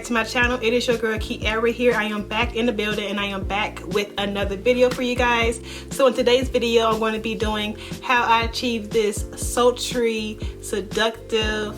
to my channel. It is your girl Kiara here. I am back in the building and I am back with another video for you guys. So in today's video, I'm going to be doing how I achieve this sultry, seductive,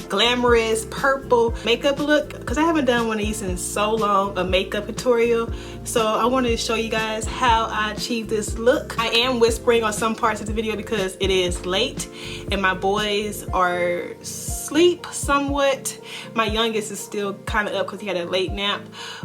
glamorous purple makeup look, because I haven't done one of these in so long, a makeup tutorial. So I wanted to show you guys how I achieve this look. I am whispering on some parts of the video because it is late and my boys are asleep somewhat. My youngest is still kind of up because he had a late nap,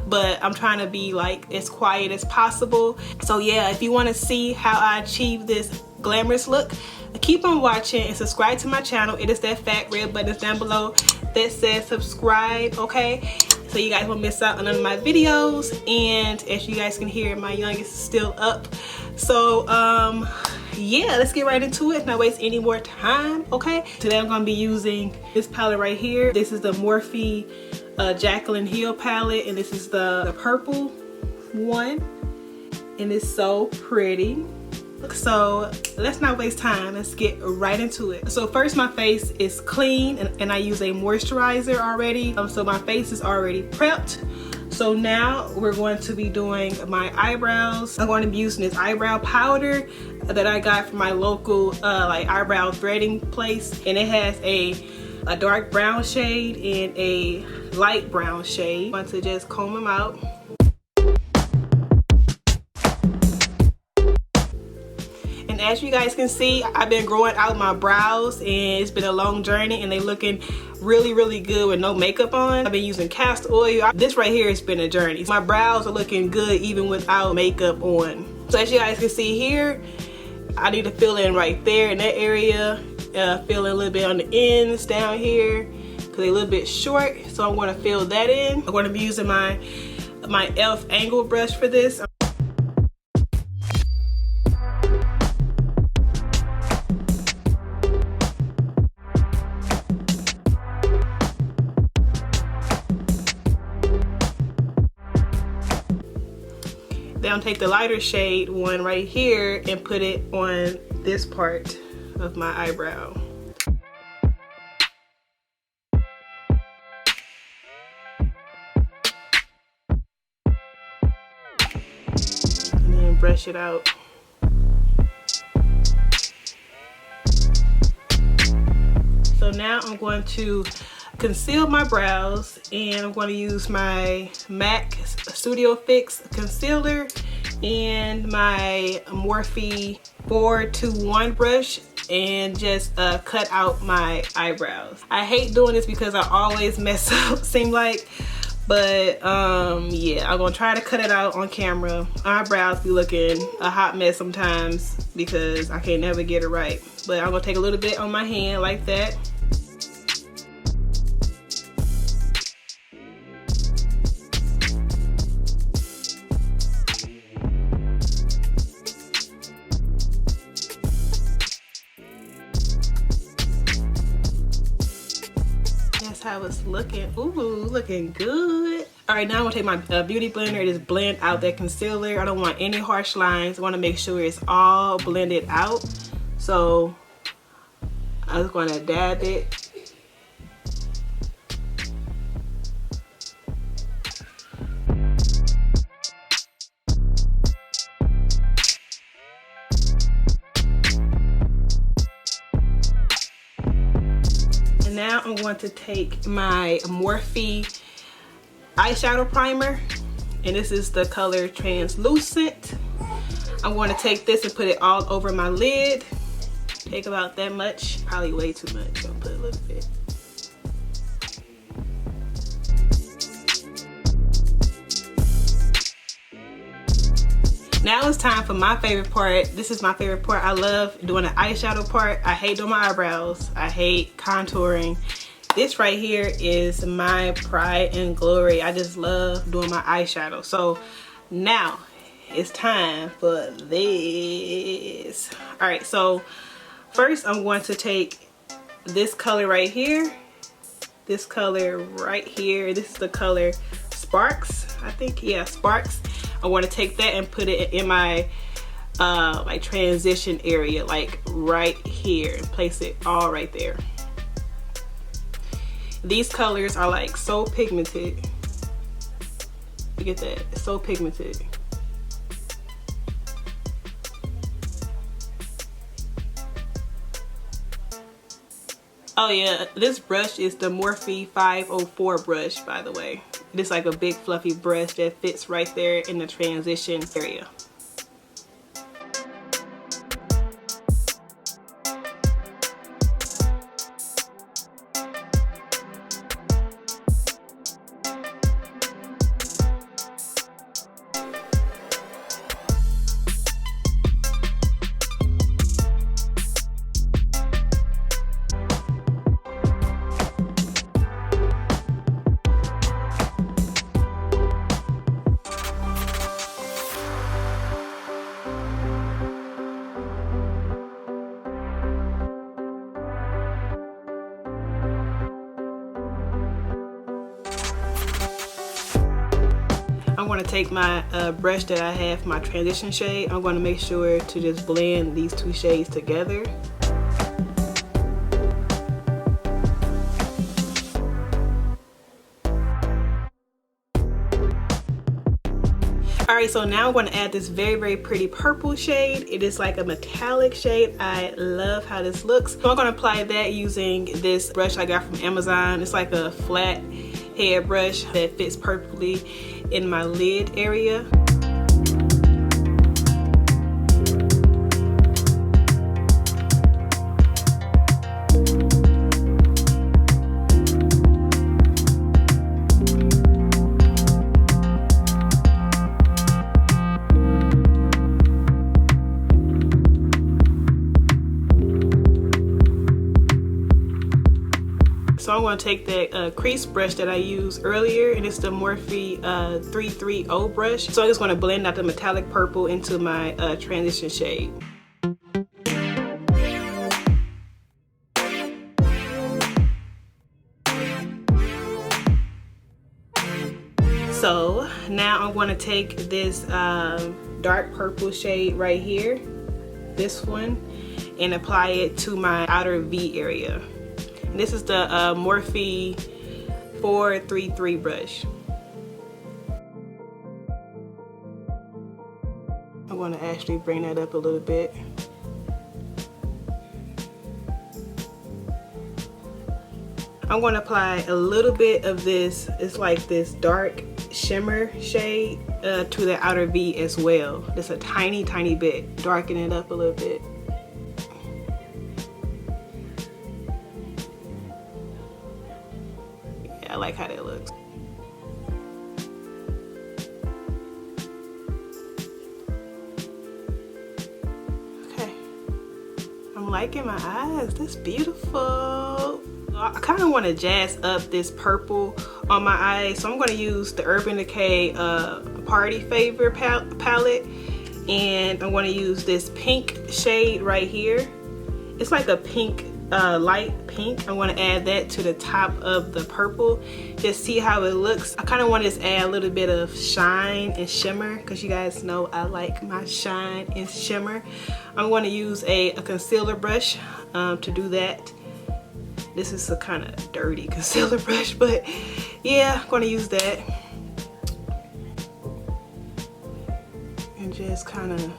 but I'm trying to be like as quiet as possible. So yeah, if you want to see how I achieve this glamorous look, keep on watching and subscribe to my channel. It is that fat red button that's down below that says subscribe, okay? So you guys won't miss out on none of my videos. And as you guys can hear, my youngest is still up. So yeah, let's get right into it, not waste any more time, okay? Today I'm gonna be using this palette right here. This is the Morphe JACLYN Heel palette, and this is the purple one, and it's so pretty. So let's not waste time, let's get right into it. So first, my face is clean and I use a moisturizer already, so my face is already prepped. So now we're going to be doing my eyebrows. I'm going to be using this eyebrow powder that I got from my local like eyebrow threading place, and it has a dark brown shade and a light brown shade. I'm going to just comb them out. And as you guys can see, I've been growing out my brows and it's been a long journey, and they looking really good with no makeup on. I've been using castor oil. This right here has been a journey. My brows are looking good even without makeup on. So as you guys can see here, I need to fill in right there in that area. Fill in a little bit on the ends down here because they're a little bit short. So I'm going to fill that in. I'm going to be using my e.l.f. angle brush for this. Then I'll take the lighter shade one right here and put it on this part of my eyebrow. And then brush it out. So now I'm going to conceal my brows, and I'm going to use my MAC Studio Fix concealer and my Morphe 421 brush and just cut out my eyebrows. I hate doing this because I always mess up, seem like, but yeah, I'm gonna try to cut it out on camera. My brows be looking a hot mess sometimes because I can't never get it right, but I'm gonna take a little bit on my hand like that. How it's looking. Ooh, looking good. All right, now I'm gonna take my beauty blender and just blend out that concealer. I don't want any harsh lines. I want to make sure it's all blended out. So I'm just going to dab it. Now I'm going to take my Morphe eyeshadow primer, and this is the color Translucent. I'm going to take this and put it all over my lid. Take about that much, probably way too much. I'll put a little bit. Now it's time for my favorite part. This is my favorite part. I love doing the eyeshadow part. I hate doing my eyebrows. I hate contouring. This right here is my pride and glory. I just love doing my eyeshadow. So now it's time for this. All right, so first I'm going to take this color right here. This color right here. This is the color Sparks, I think. Yeah, Sparks. I want to take that and put it in my like transition area, like right here, and place it all right there. These colors are like so pigmented. Look at that, it's so pigmented. Oh yeah, this brush is the Morphe 504 brush, by the way. It's like a big fluffy brush that fits right there in the transition area. I'm going to take my brush that I have, my transition shade. I'm going to make sure to just blend these two shades together. Alright, so now I'm going to add this very pretty purple shade. It is like a metallic shade. I love how this looks. So I'm going to apply that using this brush I got from Amazon. It's like a flat head brush that fits perfectly in my lid area. So I'm going to take that crease brush that I used earlier, and it's the Morphe 330 brush. So I'm just going to blend out the metallic purple into my transition shade. So now I'm going to take this dark purple shade right here, this one, and apply it to my outer V area. And this is the Morphe 433 brush. I want to actually bring that up a little bit. I'm going to apply a little bit of this, it's like this dark shimmer shade to the outer V as well. Just a tiny bit, darken it up a little bit. I like how that looks. Okay, I'm liking my eyes. That's beautiful. I kind of want to jazz up this purple on my eyes, so I'm going to use the Urban Decay Party Favor palette, and I'm going to use this pink shade right here. It's like a pink, light pink. I want to add that to the top of the purple. Just see how it looks. I kind of want to just add a little bit of shine and shimmer, because you guys know I like my shine and shimmer. I'm going to use a concealer brush to do that. This is a kind of dirty concealer brush, but yeah, I'm going to use that. And just kind of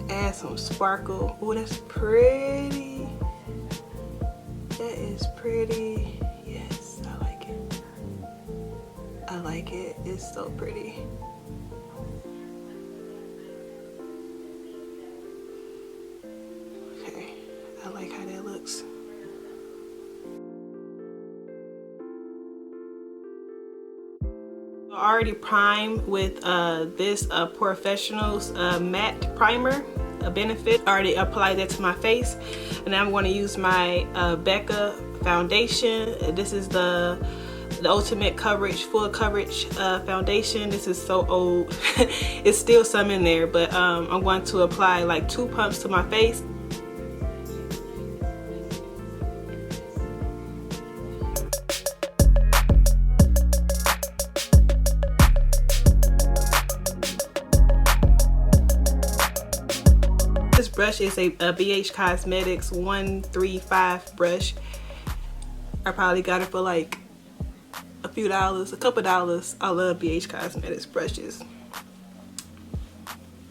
add some sparkle. Oh, that's pretty. That is pretty. Yes, I like it. I like it. It's so pretty. Okay, I like how that looks. I already primed with this POREfessional's matte primer, a Benefit. I already applied that to my face, and now I'm going to use my BECCA foundation. This is the ultimate coverage, full coverage foundation. This is so old. It's still some in there, but I'm going to apply like 2 pumps to my face. This brush is a BH Cosmetics 135 brush. I probably got it for like a few dollars, a couple dollars. I love BH Cosmetics brushes.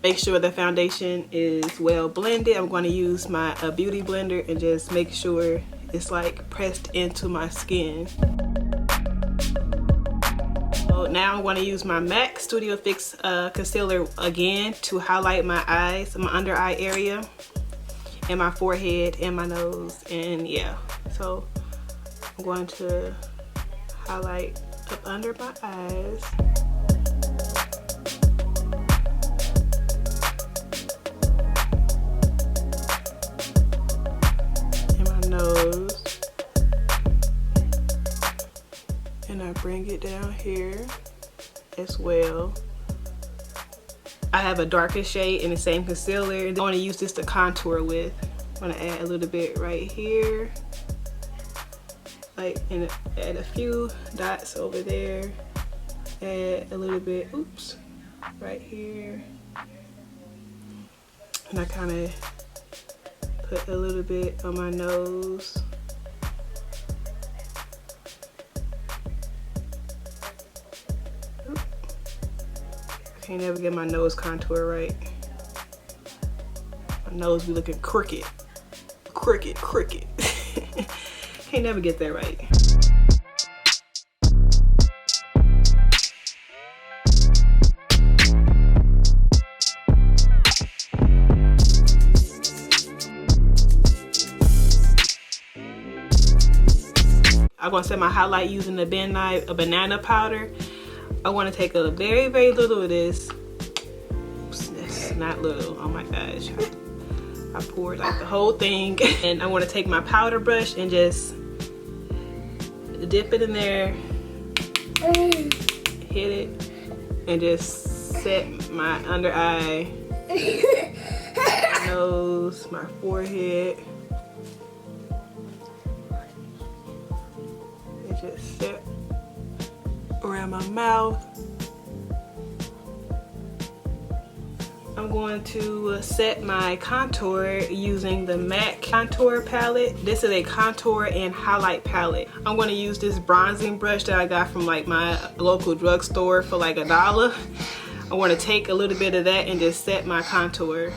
Make sure the foundation is well blended. I'm going to use my beauty blender and just make sure it's like pressed into my skin. So now I'm going to use my MAC Studio Fix concealer again to highlight my eyes, my under eye area, and my forehead and my nose, and yeah. So I'm going to highlight up under my eyes. Nose, and I bring it down here as well. I have a darker shade in the same concealer. I want to use this to contour with. I'm going to add a little bit right here, like, and add a few dots over there. Add a little bit, oops, right here, and I kind of put a little bit on my nose. I can't never get my nose contour right. My nose be looking crooked. Crooked. Can't never get that right. I'm going to set my highlight using the Nye banana powder. I want to take a very, very little of this. Oops, that's not little. Oh my gosh. I poured like the whole thing. And I want to take my powder brush and just dip it in there. Hit it. And just set my under eye, my nose, my forehead. Just set around my mouth. I'm going to set my contour using the MAC contour palette. This is a contour and highlight palette. I'm going to use this bronzing brush that I got from like my local drugstore for like $1. I want to take a little bit of that and just set my contour.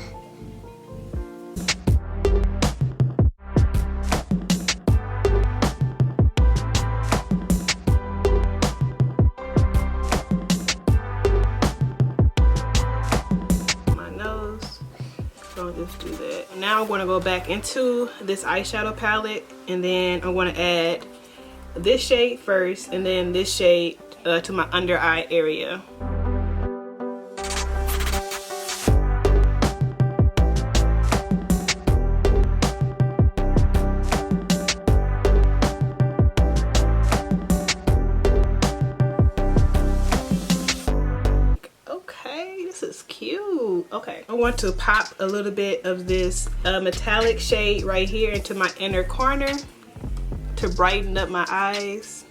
Just do that. Now I'm going to go back into this eyeshadow palette, and then I'm going to add this shade first and then this shade to my under eye area. Okay, I want to pop a little bit of this metallic shade right here into my inner corner to brighten up my eyes.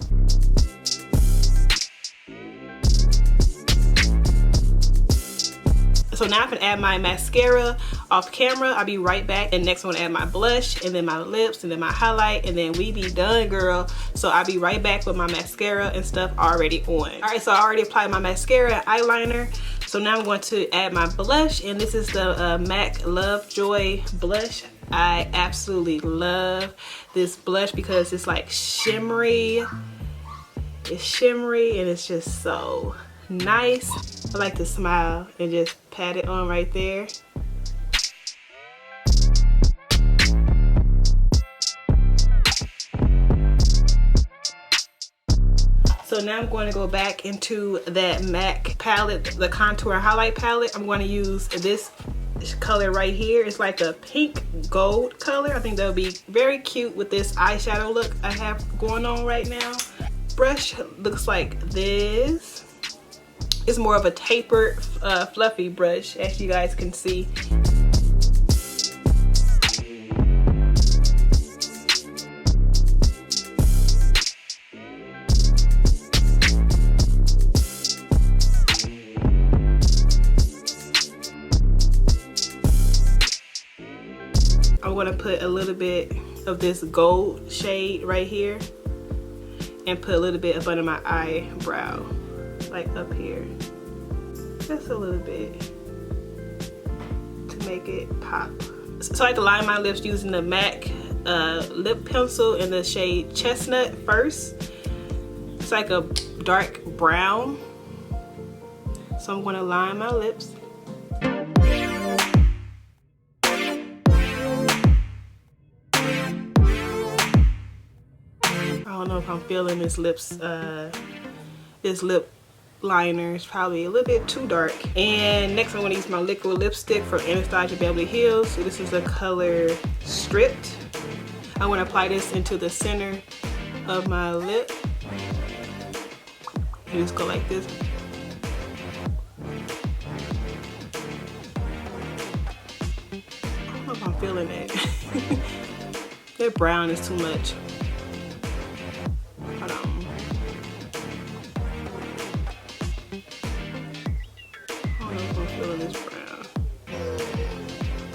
So now I can add my mascara off camera. I'll be right back, and next I'm gonna add my blush and then my lips and then my highlight, and then we be done, girl. So I'll be right back with my mascara and stuff already on. All right, so I already applied my mascara and eyeliner. So now I'm going to add my blush, and this is the MAC Love Joy blush. I absolutely love this blush because it's like shimmery. It's shimmery and it's just so nice. I like to smile and just pat it on right there. So now I'm going to go back into that MAC palette, the contour highlight palette. I'm going to use this color right here. It's like a pink gold color. I think that would be very cute with this eyeshadow look I have going on right now. Brush looks like this. It's more of a tapered, fluffy brush, as you guys can see. I'm gonna put a little bit of this gold shade right here and put a little bit up under my eyebrow, like up here. Just a little bit to make it pop. So I like to line my lips using the MAC lip pencil in the shade Chestnut first. It's like a dark brown. So I'm going to line my lips. I don't know if I'm feeling this this lip liner is probably a little bit too dark. And next I'm going to use my liquid lipstick from Anastasia Beverly Hills. So this is the color Stripped. I want to apply this into the center of my lip. You just go like this. I don't know if I'm feeling it. That brown is too much. Hold on. I don't know if I'm feeling this brown.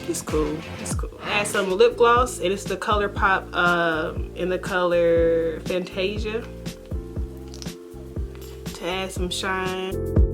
It's cool. It's cool. Add some lip gloss, and it's the Color Pop in the color Fantasia to add some shine.